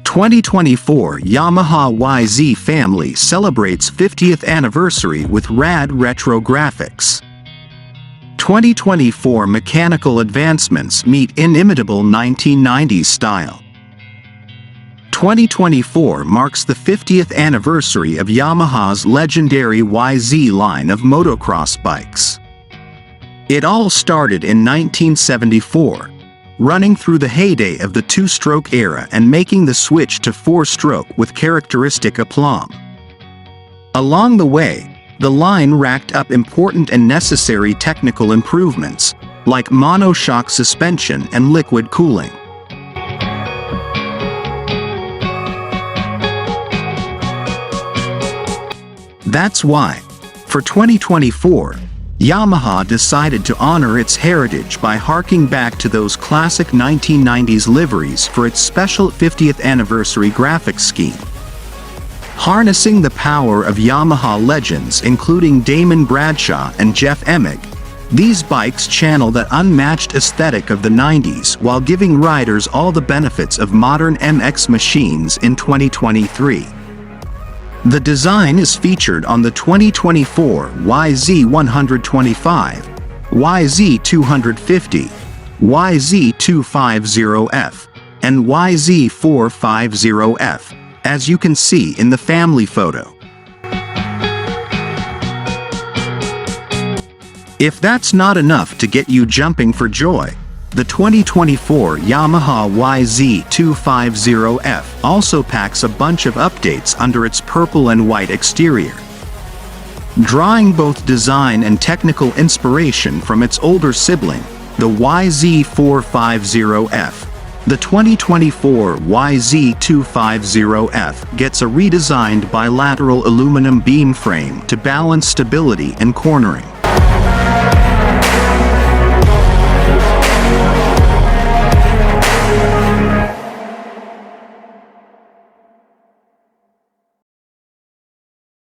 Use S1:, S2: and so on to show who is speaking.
S1: 2024 Yamaha YZ family celebrates 50th anniversary with rad retro graphics. 2024 mechanical advancements meet inimitable 1990s style. 2024 marks the 50th anniversary of Yamaha's legendary YZ line of motocross bikes. It all started in 1974, running through the heyday of the two-stroke era and making the switch to four-stroke with characteristic aplomb. Along the way, the line racked up important and necessary technical improvements, like monoshock suspension and liquid cooling. That's why, for 2024, Yamaha decided to honor its heritage by harking back to those classic 1990s liveries for its special 50th anniversary graphics scheme. Harnessing the power of Yamaha legends including Damon Bradshaw and Jeff Emig, these bikes channel that unmatched aesthetic of the 90s while giving riders all the benefits of modern MX machines in 2023. The design is featured on the 2024 YZ125, YZ250, YZ250F, and YZ450F, as you can see in the family photo. If that's not enough to get you jumping for joy, the 2024 Yamaha YZ250F also packs a bunch of updates under its purple and white exterior. Drawing both design and technical inspiration from its older sibling, the YZ450F, the 2024 YZ250F gets a redesigned bilateral aluminum beam frame to balance stability and cornering.